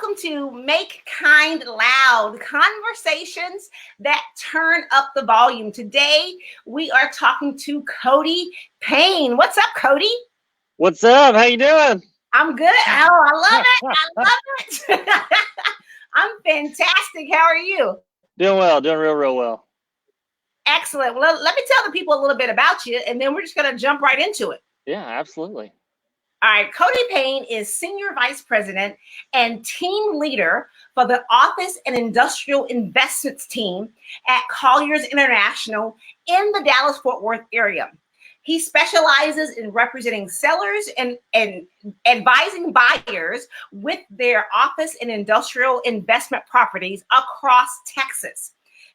welcome to Make Kind Loud, conversations that turn up the volume. Today, we are talking to Cody Payne. What's up, Cody? What's up? How you doing? I'm good. Oh, I love it. I love it. I'm fantastic. How are you? Doing well. Doing real well. Excellent. Well, let me tell the people a little bit about you, and then we're just going to jump right into it. Yeah, absolutely. All right, Cody Payne is Senior Vice President and Team Leader for the Office and Industrial Investments Team at Colliers International in the Dallas-Fort Worth area. He specializes in representing sellers and advising buyers with their office and industrial investment properties across Texas.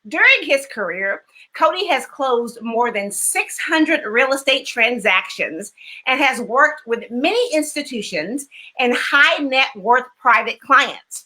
During his career, Cody has closed more than 600 real estate transactions and has worked with many institutions and high net worth private clients.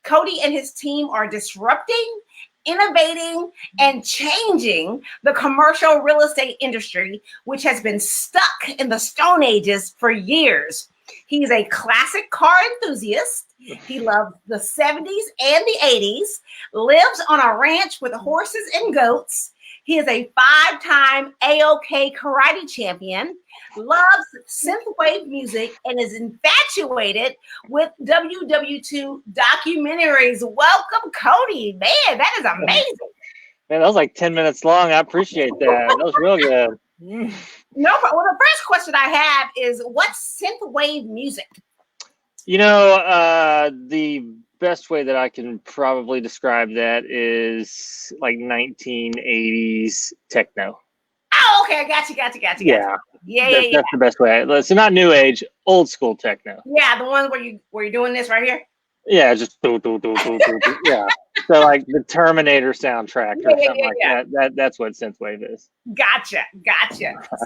Cody and his team are disrupting, innovating, and changing the commercial real estate industry, which has been stuck in the Stone Ages for years. He's a classic car enthusiast. He loves the 70s and the 80s, lives on a ranch with horses and goats. He is a 5-time AOK Karate Champion, loves synthwave music, and is infatuated with WW2 documentaries. Welcome, Cody. Man, that is amazing. Man, that was like 10 minutes long. I appreciate that. That was real good. No, well, the first question I have is, what's synthwave music? You know, the best way that I can probably describe that is like 1980s techno. Oh, okay. Gotcha. Yeah. Yeah. That's the best way. So not new age, old school techno. Yeah, the one where you're doing this right here. Yeah, just yeah. So like the Terminator soundtrack or something like that. That's what synthwave is. Gotcha. So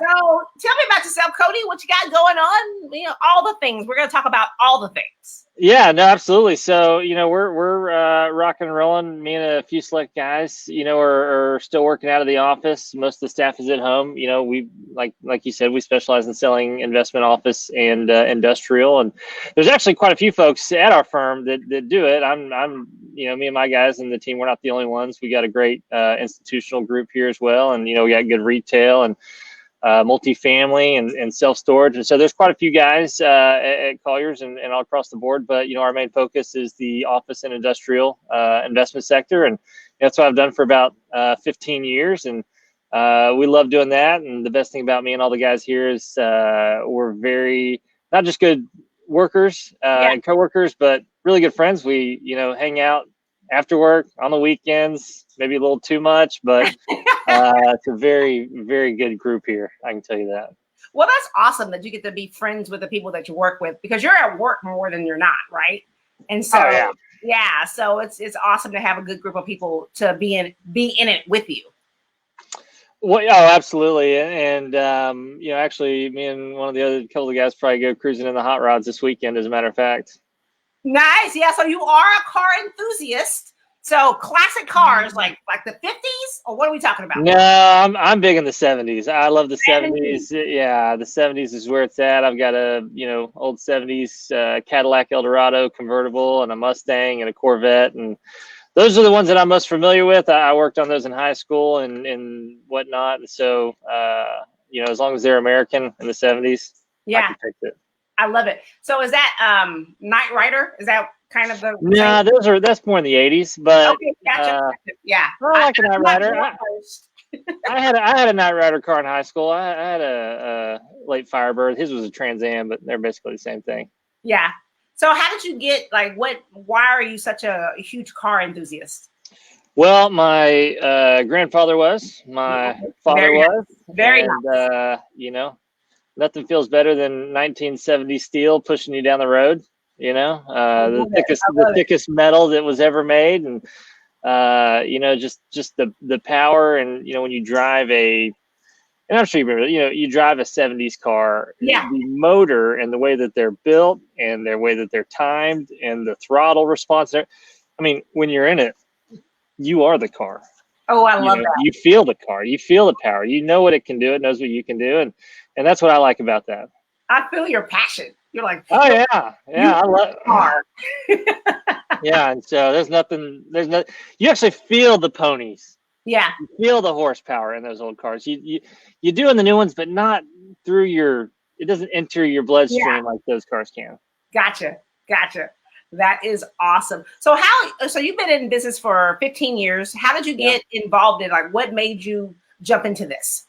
tell me about yourself, Cody. What you got going on? You know, all the things. We're going to talk about all the things. Yeah, no, absolutely. So, you know, we're rocking and rolling. Me and a few select guys, you know, are still working out of the office. Most of the staff is at home. You know, we like you said, we specialize in selling investment office and industrial. And there's actually quite a few folks at our firm that do it. I'm, you know, me and my guys and the team, we're not the only ones. We got a great institutional group here as well. And, you know, we got good retail and multifamily and self-storage. And so there's quite a few guys at Colliers and all across the board. But, you know, our main focus is the office and industrial investment sector. And that's what I've done for about 15 years. And we love doing that. And the best thing about me and all the guys here is we're very, not just good workers and coworkers, but really good friends. We, you know, hang out after work on the weekends, maybe a little too much, but it's a very, very good group here. I can tell you that. Well, that's awesome that you get to be friends with the people that you work with, because you're at work more than you're not, right? And so, so it's awesome to have a good group of people to be in it with you. Well, oh, absolutely. And you know, actually, me and one of the other couple of guys probably go cruising in the hot rods this weekend, as a matter of fact. Nice. Yeah. So you are a car enthusiast. So classic cars, like the 50s, or what are we talking about? No, I'm big in the 70s. I love the 70s. Yeah, the 70s is where it's at. I've got a, you know, old 70s Cadillac Eldorado convertible and a Mustang and a Corvette, and those are the ones that I'm most familiar with. I worked on those in high school and whatnot, and so you know, as long as they're American in the 70s, I can take it. I love it. So is that Knight Rider? Is that kind of the? No, that's more in the 80s. But okay, gotcha. Yeah, I like a Knight Rider. I had a Knight Rider car in high school. I had a late Firebird. His was a Trans Am, but they're basically the same thing. Yeah. So how did you get, like, why are you such a huge car enthusiast? Well, my grandfather was, my father was, very nice. You know, nothing feels better than 1970 steel pushing you down the road. You know, the thickest metal that was ever made, and you know, just the power, and you know, when you drive and I'm sure you remember, you know, you drive a 70s car, the motor and the way that they're built and the way that they're timed and the throttle response. I mean, when you're in it, you are the car. Oh, I love that. You feel the car, you feel the power, you know what it can do, it knows what you can do. And that's what I like about that. I feel your passion. You're like, oh yeah, yeah, I love car. yeah, and so you actually feel the ponies. Yeah. You feel the horsepower in those old cars. You do in the new ones, but not through it doesn't enter your bloodstream like those cars can. Gotcha. That is awesome. So you've been in business for 15 years. How did you get involved in, like, what made you jump into this?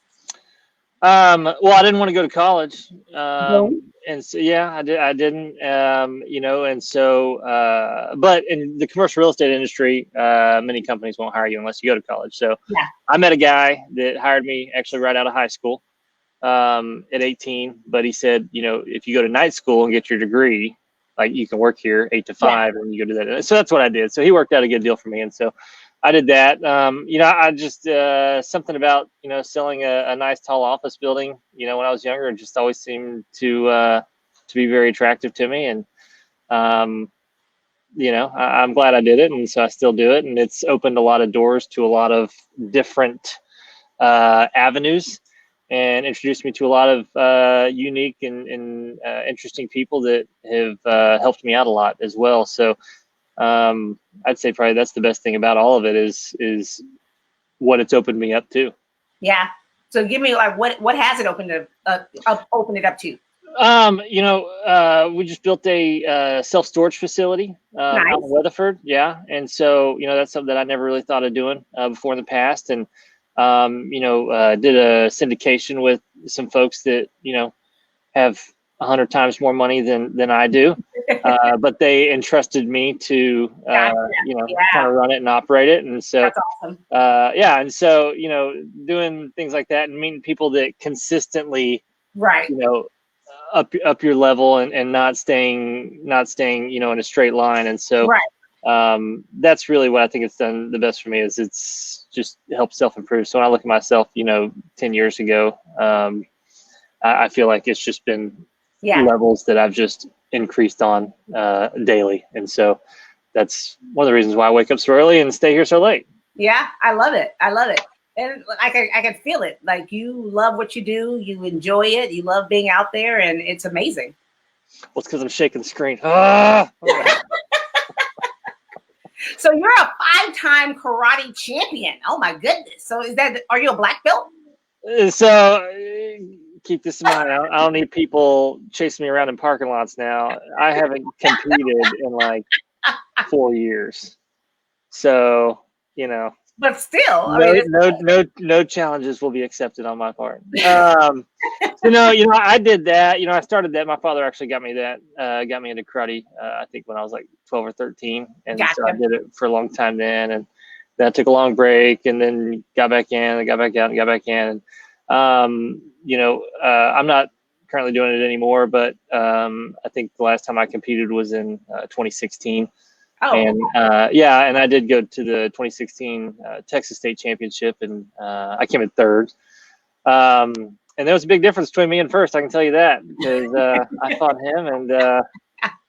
Well, I didn't want to go to college. No. And so, I didn't, and so, but in the commercial real estate industry, many companies won't hire you unless you go to college. So I met a guy that hired me actually right out of high school, at 18, but he said, if you go to night school and get your degree, like, you can work here 8 to 5 and you go do that. So that's what I did. So he worked out a good deal for me. And so I did that. I just, something about, selling a nice tall office building, when I was younger, it just always seemed to be very attractive to me. And, I'm glad I did it. And so I still do it. And it's opened a lot of doors to a lot of different avenues, and introduced me to a lot of unique and interesting people that have helped me out a lot as well. So I'd say probably that's the best thing about all of it is what it's opened me up to. Yeah. So give me, like, what has it opened it up to? We just built a self-storage facility out in Weatherford. Yeah. And so, that's something that I never really thought of doing before in the past. And did a syndication with some folks that, have 100 times more money than I do. But they entrusted me to, kind of run it and operate it. And so, that's awesome. And so, doing things like that and meeting people that consistently, up your level and not staying, in a straight line. And so, that's really what I think it's done the best for me, is it's just helped self-improve. So when I look at myself, 10 years ago, I feel like it's just been levels that I've just increased on daily. And so that's one of the reasons why I wake up so early and stay here so late. Yeah, I love it. And I can feel it. Like, you love what you do. You enjoy it. You love being out there, and it's amazing. Well, it's because I'm shaking the screen. Ah! So you're a 5-time karate champion. Oh my goodness. So are you a black belt? So keep this in mind. I don't need people chasing me around in parking lots now. I haven't competed in like 4 years. So, but still, no challenges will be accepted on my part. I did that. I started that. My father actually got me into karate. I think when I was like 12 or 13, and so I did it for a long time then. And then I took a long break, and then got back in, and got back out, and got back in. And I'm not currently doing it anymore, but I think the last time I competed was in 2016. And and I did go to the 2016 Texas State Championship, and I came in third. And there was a big difference between me and first, I can tell you that, because I fought him and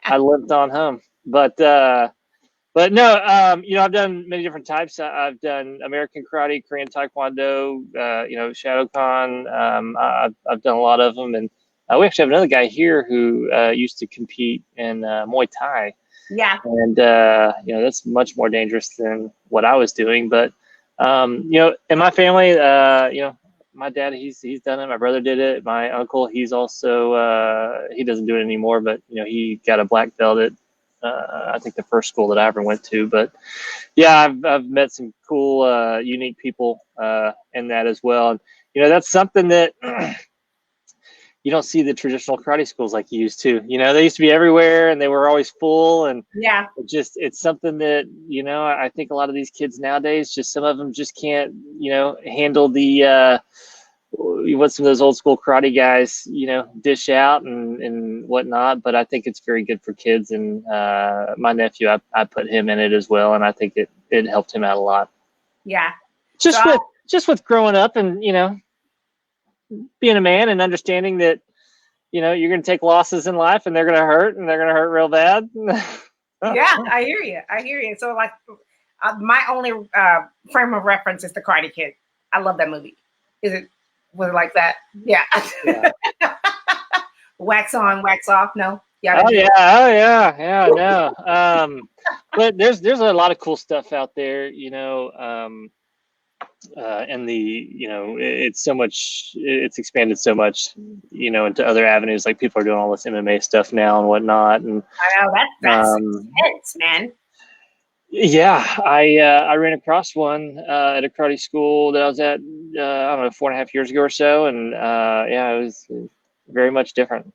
I limped on home. But no, I've done many different types. I've done American karate, Korean Taekwondo, Shadokan. I've done a lot of them, and we actually have another guy here who used to compete in Muay Thai. Yeah. And, that's much more dangerous than what I was doing. But, in my family, my dad, he's done it. My brother did it. My uncle, he's also, he doesn't do it anymore, but, he got a black belt at, I think the first school that I ever went to. But yeah, I've met some cool, unique people in that as well. And, that's something that you don't see the traditional karate schools like you used to. They used to be everywhere and they were always full. And it's something that, I think a lot of these kids nowadays, just some of them just can't, handle the what some of those old school karate guys, dish out and whatnot. But I think it's very good for kids. And my nephew, I put him in it as well. And I think it helped him out a lot. Yeah. Just with growing up and, being a man and understanding that, you're going to take losses in life and they're going to hurt real bad. Yeah, I hear you. So like my only frame of reference is the Karate Kid. I love that movie. Was it like that? Yeah. wax on, wax off. No. Oh yeah, no. But there's a lot of cool stuff out there, and it's expanded so much, into other avenues. Like people are doing all this MMA stuff now and whatnot. And I know that's intense, man. yeah, I ran across one at a karate school that I was at, I don't know, 4.5 years ago or so, and yeah, it was very much different.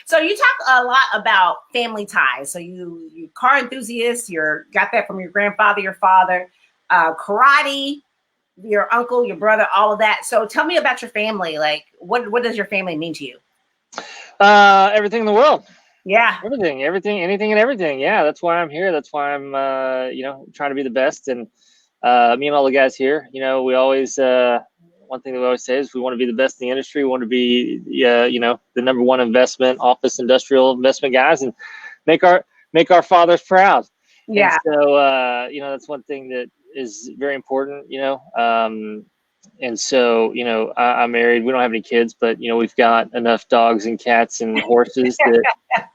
So you talk a lot about family ties. So you car enthusiast, got that from your grandfather, your father, karate, your uncle, your brother, all of that. So tell me about your family. Like, what does your family mean to you? Everything in the world. Yeah. Everything, anything and everything. Yeah, that's why I'm here. That's why I'm, trying to be the best. And me and all the guys here, we always, one thing that we always say is we want to be the best in the industry. We want to be, the number one office industrial investment guys, and make our fathers proud. Yeah. And so, that's one thing that is very important, and so, I'm married. We don't have any kids, but, we've got enough dogs and cats and horses that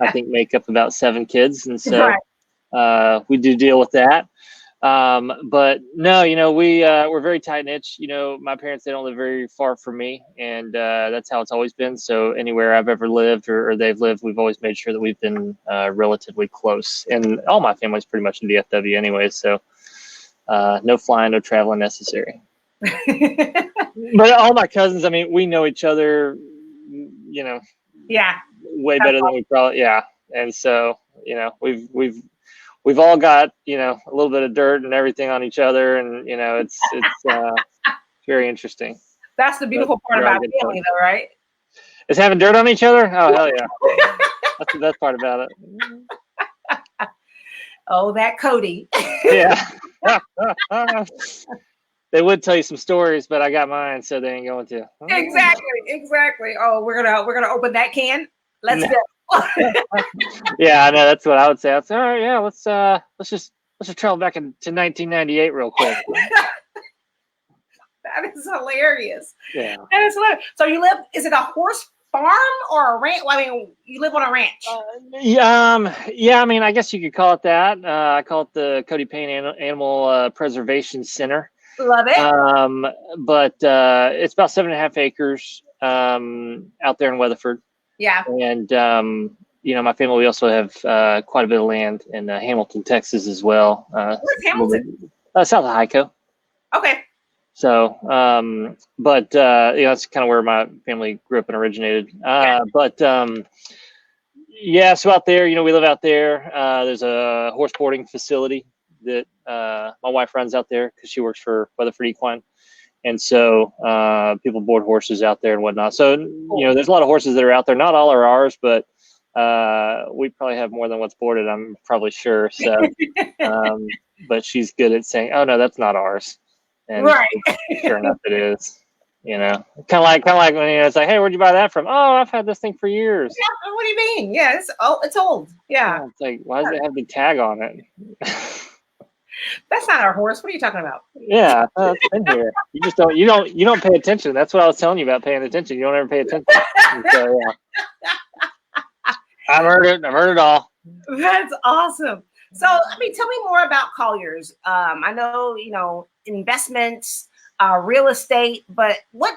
I think make up about 7 kids. And so we do deal with that. But no, we're very tight knit. My parents, they don't live very far from me, and that's how it's always been. So anywhere I've ever lived or they've lived, we've always made sure that we've been relatively close. And all my family's pretty much in DFW anyway. So no flying, no traveling necessary. But all my cousins, I mean, we know each other, yeah, way better than we probably, and so, we've all got, a little bit of dirt and everything on each other, and it's very interesting. That's the beautiful part about family, though, right? Is having dirt on each other? Oh, hell yeah. That's the best part about it. Oh, that Cody. Yeah. They would tell you some stories, but I got mine, so they ain't going to. Exactly. Oh, we're gonna open that can. Let's go. Yeah, I know. That's what I would say. I'd say, all right, yeah, let's just travel back into 1998 real quick. That is hilarious. Yeah. That is hilarious. So you live? Is it a horse farm or a ranch? Well, I mean, you live on a ranch. Yeah. I mean, I guess you could call it that. I call it the Cody Payne Animal Preservation Center. Love it. But it's about 7.5 acres out there in Weatherford. Yeah. And my family, we also have quite a bit of land in Hamilton, Texas as well. Where's Hamilton? South of Hico. Okay. So, but that's kind of where my family grew up and originated. But so out there, we live out there. There's a horse boarding facility that my wife runs out there because she works for Weatherford Equine. And so people board horses out there and whatnot. So, there's a lot of horses that are out there. Not all are ours, but we probably have more than what's boarded, I'm probably sure. So, but she's good at saying, oh, no, that's not ours. And sure enough, it is. Kind of like when it's like, hey, where'd you buy that from? Oh, I've had this thing for years. Yeah, what do you mean? Yeah, it's old. Yeah. It's like, why does it have the tag on it? That's not our horse. What are you talking about? Yeah, it's been here. You just don't pay attention. That's what I was telling you about paying attention. You don't ever pay attention. So, yeah. I've heard it all. That's awesome. So, I mean, tell me more about Colliers. I know, investments, real estate, but what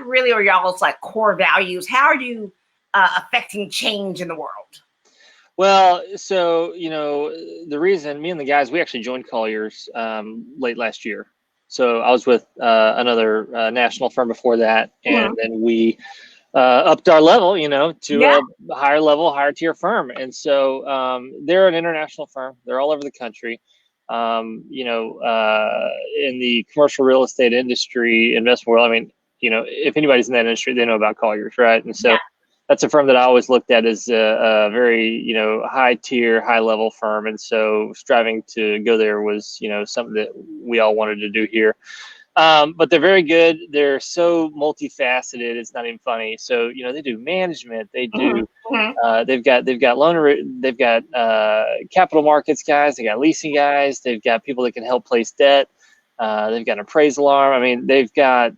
really are y'all's like core values? How are you affecting change in the world? Well, so, the reason me and the guys, we actually joined Colliers late last year. So I was with another national firm before that. And then we upped our level, to a higher level, higher tier firm. And so they're an international firm. They're all over the country. In the commercial real estate industry, investment world, I mean, if anybody's in that industry, they know about Colliers, right? And so that's a firm that I always looked at as a very, high tier, high level firm. And so striving to go there was, something that we all wanted to do here. But they're very good. They're so multifaceted. It's not even funny. So, they do management. They do, they've got they've got capital markets guys. They got leasing guys. They've got people that can help place debt. They've got an appraisal arm. I mean, they've got,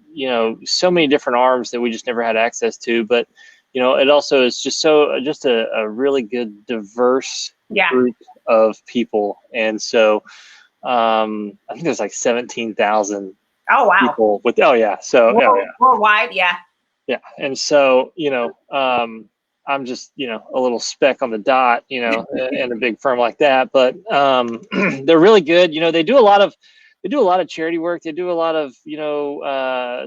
so many different arms that we just never had access to. But, it also is just a really good, diverse group of people. And so I think there's like 17,000 people with, worldwide. Yeah. Yeah. And so, I'm just, a little speck on the dot, in a big firm like that, but they're really good. They do a lot of charity work. They do a lot of,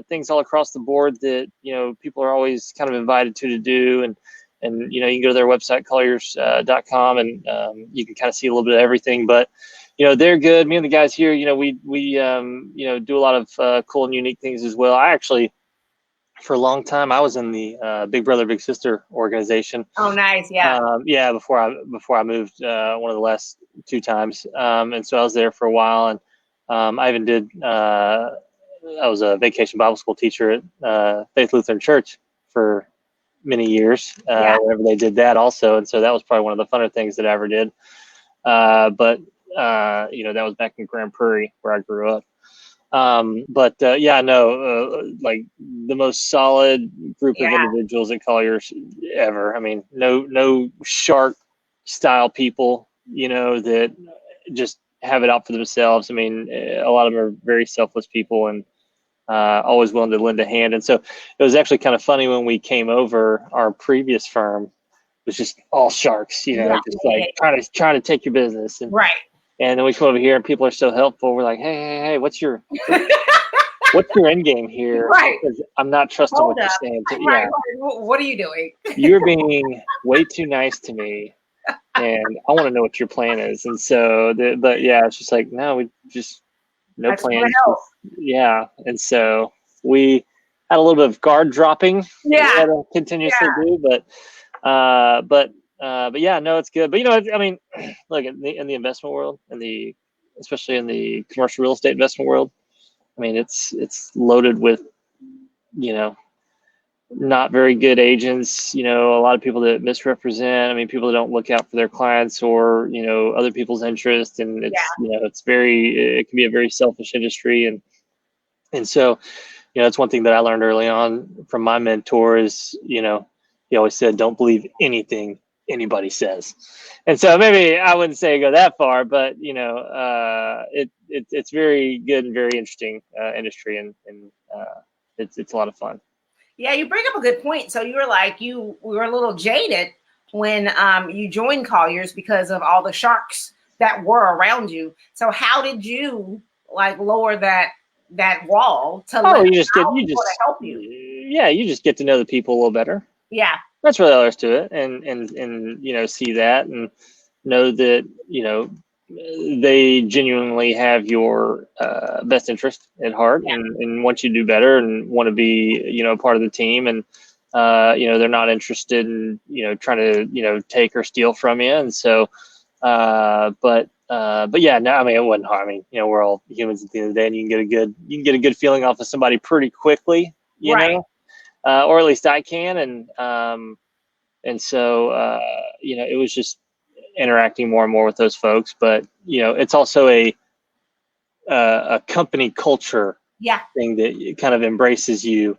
things all across the board that, people are always kind of invited to do. And you can go to their website, colliers.com, and you can kind of see a little bit of everything, but they're good. Me and the guys here, we do a lot of cool and unique things as well. I actually, for a long time, I was in the Big Brother Big Sister organization. Oh, nice, yeah. Before I moved, one of the last 2 times, and so I was there for a while, and I even did. I was a vacation Bible school teacher at Faith Lutheran Church for many years. Whenever they did that, also, and so that was probably one of the funner things that I ever did. But that was back in Grand Prairie where I grew up. Like the most solid group of individuals at Colliers ever. I mean, no shark style people, that just have it out for themselves. I mean, a lot of them are very selfless people and always willing to lend a hand. And so it was actually kind of funny when we came over. Our previous firm was just all sharks, trying to take your business. And, right. And then we come over here and people are so helpful. We're like, hey, what's your end game here? Right. Because I'm not trusting what you're saying. Right. What are you doing? You're being way too nice to me, and I want to know what your plan is. And so, it's just like, no, we just no plan. Yeah. And so we had a little bit of guard dropping. Yeah. That continuously do, but yeah, no, it's good. But I mean, look, in the investment world, especially in the commercial real estate investment world, I mean, it's loaded with, not very good agents. A lot of people that misrepresent. I mean, people that don't look out for their clients or other people's interests, and it's it can be a very selfish industry, and so it's one thing that I learned early on from my mentor is he always said, don't believe anything anybody says. And so maybe I wouldn't say go that far, but it's very good and very interesting industry, and it's a lot of fun. Yeah, you bring up a good point. So you were like, you were a little jaded when you joined Colliers because of all the sharks that were around you. So how did you lower that wall to help you? Yeah, you just get to know the people a little better. Yeah. That's really all there is to it, and see that and know that they genuinely have your best interest at heart, and want you to do better and want to be part of the team, and they're not interested in trying to take or steal from you, and so but yeah, no, I mean, it wasn't hard. I mean, we're all humans at the end of the day, and you can get a good feeling off of somebody pretty quickly, know. Or at least I can, and so it was just interacting more and more with those folks. But it's also a company culture thing that kind of embraces you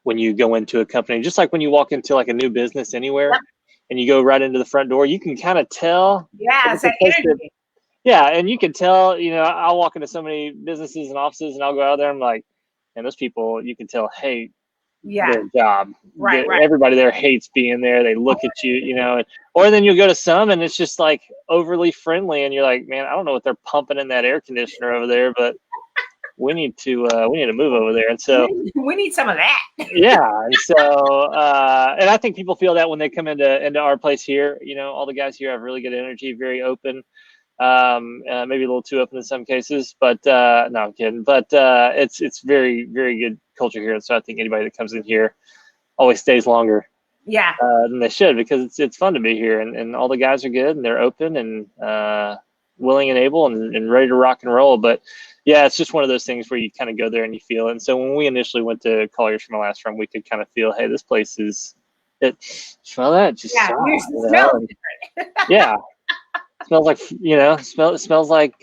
when you go into a company. Just like when you walk into like a new business anywhere, and you go right into the front door, you can kind of tell. Yeah, it's that energy. And you can tell. I'll walk into so many businesses and offices, and I'll go out there. I'm like, and those people, you can tell, hey. Their job. Right. Everybody there hates being there. They look at you, or then you'll go to some and it's just like overly friendly, and you're like, man, I don't know what they're pumping in that air conditioner over there, but we need to move over there. And so we need some of that. Yeah. And so and I think people feel that when they come into our place here. All the guys here have really good energy, very open. Maybe a little too open in some cases, but no, I'm kidding. But it's very, very good culture here, and so I think anybody that comes in here always stays longer. Yeah. Than they should, because it's fun to be here, and all the guys are good and they're open and willing and able and ready to rock and roll. But yeah, it's just one of those things where you kind of go there and you feel it. And so when we initially went to Colliers from my last firm, we could kind of feel, hey, this place is it. Smell that? Just smell different. Yeah. smells like, smells like,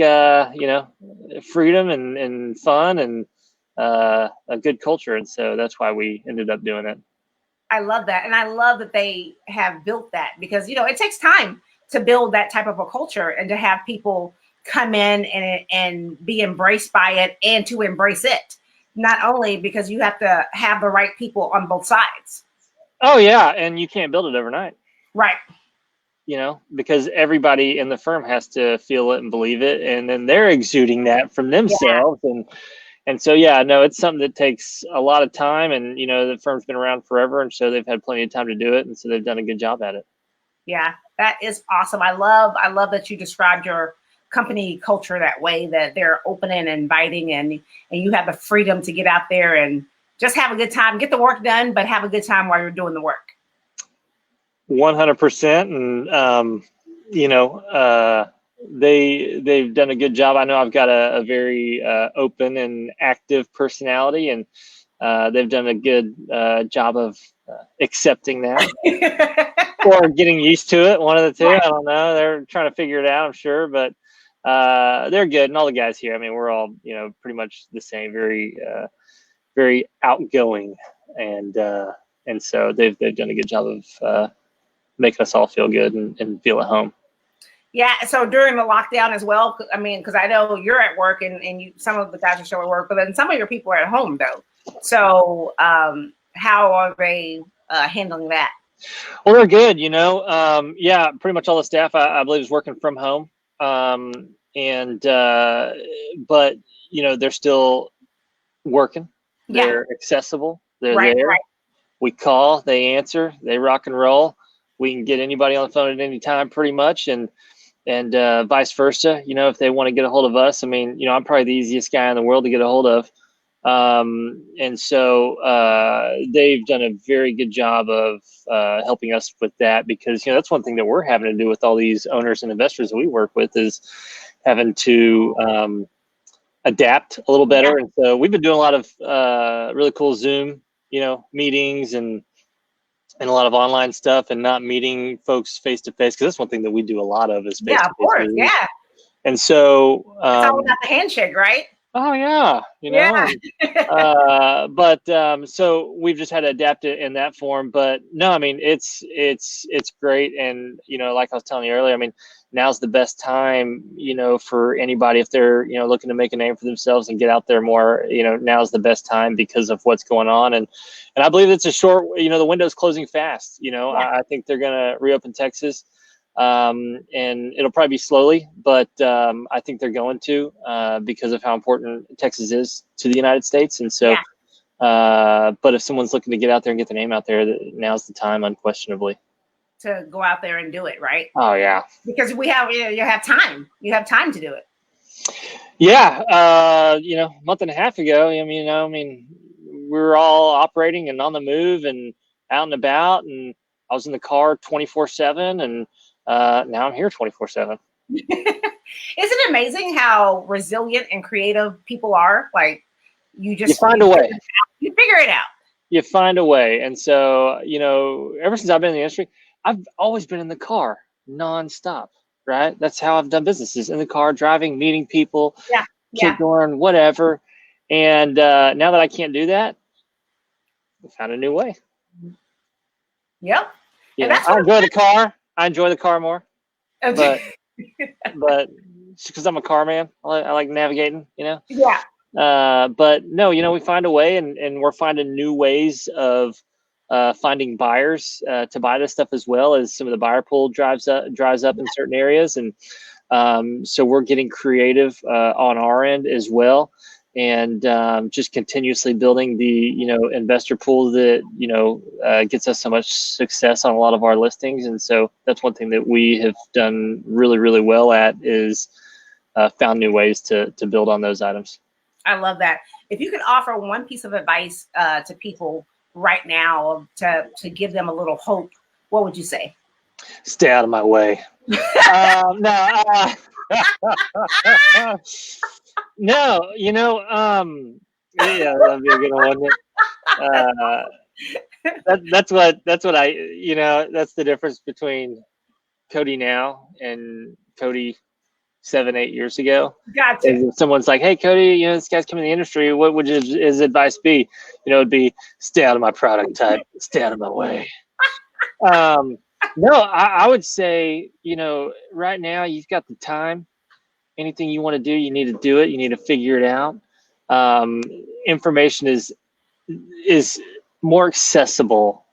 freedom and fun and a good culture. And so that's why we ended up doing it. I love that. And I love that they have built that because, it takes time to build that type of a culture and to have people come in and be embraced by it and to embrace it. Not only because you have to have the right people on both sides. Oh, yeah. And you can't build it overnight. Right. Because everybody in the firm has to feel it and believe it. And then they're exuding that from themselves. Yeah. And so, yeah, no, it's something that takes a lot of time. And, the firm's been around forever. And so they've had plenty of time to do it. And so they've done a good job at it. Yeah, that is awesome. I love that you described your company culture that way, that they're open and inviting and you have the freedom to get out there and just have a good time, get the work done, but have a good time while you're doing the work. 100%. And, they've done a good job. I know I've got a very open and active personality, and they've done a good job of accepting that or getting used to it. One of the two. Right. I don't know. They're trying to figure it out, I'm sure, but they're good. And all the guys here, I mean, we're all, pretty much the same, very, very outgoing. And so they've done a good job of making us all feel good and feel at home. Yeah. So during the lockdown as well, I mean, because I know you're at work and some of the guys are still at work, but then some of your people are at home though. So how are they handling that? Well, they're good. Yeah, pretty much all the staff I believe is working from home. But they're still working. They're accessible. They're there. Right. We call, they answer, they rock and roll. We can get anybody on the phone at any time pretty much. And vice versa, if they want to get a hold of us, I mean, I'm probably the easiest guy in the world to get a hold of. And so they've done a very good job of helping us with that because, that's one thing that we're having to do with all these owners and investors that we work with is having to adapt a little better. Yeah. And so we've been doing a lot of really cool Zoom, meetings and a lot of online stuff and not meeting folks face to face, because that's one thing that we do a lot of is face to face. Yeah, of course. Meetings. Yeah. And so it's all about the handshake, right? Oh yeah, Yeah. So we've just had to adapt it in that form. But no, I mean it's great, and like I was telling you earlier, I mean now's the best time, for anybody if they're looking to make a name for themselves and get out there more. Now's the best time because of what's going on, and I believe it's a short. The window's closing fast. Yeah. I think they're gonna reopen Texas. And it'll probably be slowly, but I think they're going to because of how important Texas is to the United States. And so, but if someone's looking to get out there and get their name out there, now's the time, unquestionably. To go out there and do it, right? Oh yeah. Because we have, you have time. You have time to do it. Yeah. A month and a half ago, we were all operating and on the move and out and about, and I was in the car 24/7, and now I'm here 24/7. Isn't it amazing how resilient and creative people are? Like you find a way. You figure it out. You find a way. And so, ever since I've been in the industry, I've always been in the car nonstop, right? That's how I've done businesses, in the car, driving, meeting people, keep going, whatever. And now that I can't do that, I found a new way. Yep. I enjoy the car. I enjoy the car more, but because I'm a car man, I like navigating, Yeah. But no, we find a way, and we're finding new ways of finding buyers to buy this stuff, as well as some of the buyer pool dries up in certain areas, and so we're getting creative on our end as well. And just continuously building the investor pool that gets us so much success on a lot of our listings. And so that's one thing that we have done really, really well at, is found new ways to build on those items. I love that. If you could offer one piece of advice to people right now to give them a little hope, what would you say? Stay out of my way. No, that'd be a good one. That's what I, that's the difference between Cody now and Cody 7-8 years ago. Gotcha. And if someone's like, hey, Cody, this guy's coming in the industry, what would his advice be? It'd be stay out of my product type, stay out of my way. No, I would say, right now you've got the time. Anything you want to do, you need to do it. You need to figure it out. Information is more accessible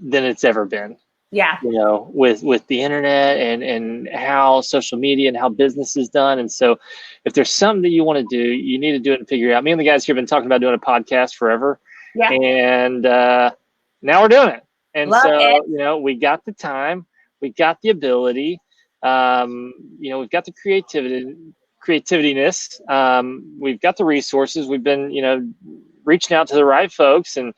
than it's ever been. Yeah. With the internet and how social media and how business is done. And so if there's something that you want to do, you need to do it and figure it out. Me and the guys here have been talking about doing a podcast forever. Yeah. And now we're doing it. And Love it. we got the time, we got the ability, we've got the creativityness, we've got the resources. We've been, reaching out to the right folks and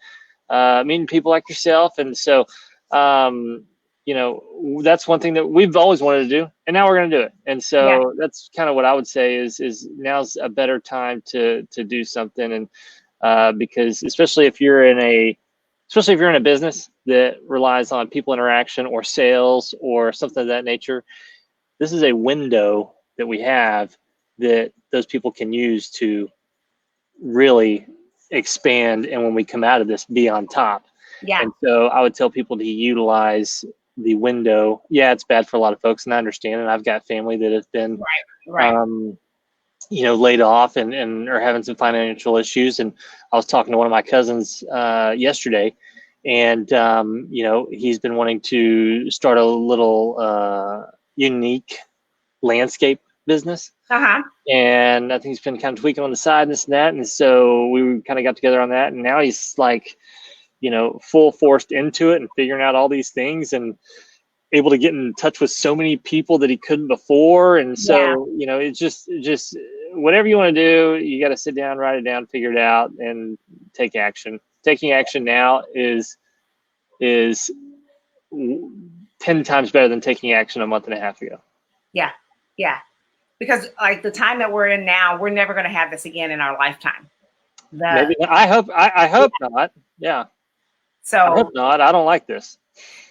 meeting people like yourself. And so, that's one thing that we've always wanted to do, and now we're going to do it. And so that's kind of what I would say is now's a better time to do something. And because especially if you're in a business that relies on people interaction or sales or something of that nature, this is a window that we have that those people can use to really expand. And when we come out of this, be on top. Yeah. And so I would tell people to utilize the window. Yeah, it's bad for a lot of folks, and I understand. And I've got family that have been, laid off and are having some financial issues. And I was talking to one of my cousins yesterday, and he's been wanting to start a little unique landscape business. And I think he's been kind of tweaking on the side and this and that. And so we kind of got together on that, and now he's like, full forced into it and figuring out all these things and able to get in touch with so many people that he couldn't before. And so, it's just whatever you want to do, you got to sit down, write it down, figure it out, and take action. Taking action now is 10 times better than taking action a month and a half ago. Yeah. Yeah. Because like the time that we're in now, we're never going to have this again in our lifetime. Maybe, I hope not. Yeah. So I hope not. I don't like this.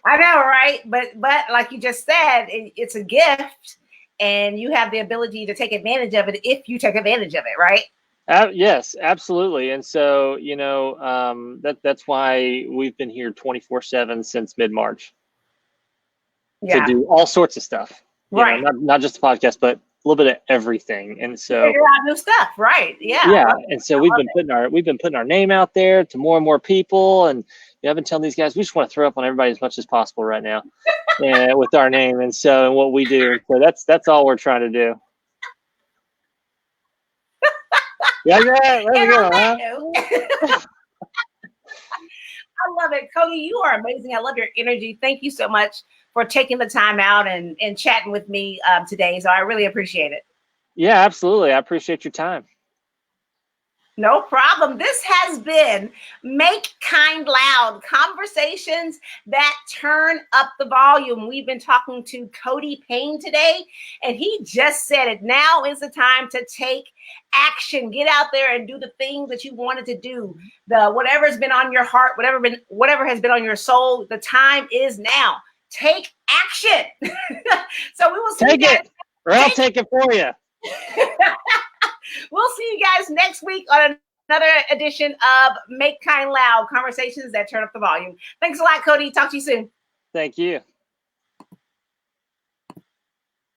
I know, right? But like you just said, it's a gift, and you have the ability to take advantage of it if you take advantage of it, right? Yes, absolutely. And so, that's why we've been here 24/7 since mid-March. To do all sorts of stuff. Right. Not just the podcast, but a little bit of everything. And so figure out new stuff, right? Yeah. Yeah. And so we've been putting our name out there to more and more people. And I've been telling these guys, we just want to throw up on everybody as much as possible right now with our name. And what we do. So that's all we're trying to do. Yeah. Let's go, huh? I love it. Cody, you are amazing. I love your energy. Thank you so much for taking the time out and chatting with me today. So I really appreciate it. Yeah, absolutely. I appreciate your time. No problem. This has been Make Kind Loud, conversations that turn up the volume. We've been talking to Cody Payne today, and he just said it. Now is the time to take action. Get out there and do the things that you wanted to do. Whatever's been on your heart, whatever has been on your soul, the time is now. Take action. So we will see you guys. Or I'll take it for you. We'll see you guys next week on another edition of Make Kind Loud, conversations that turn up the volume. Thanks a lot, Cody. Talk to you soon. Thank you.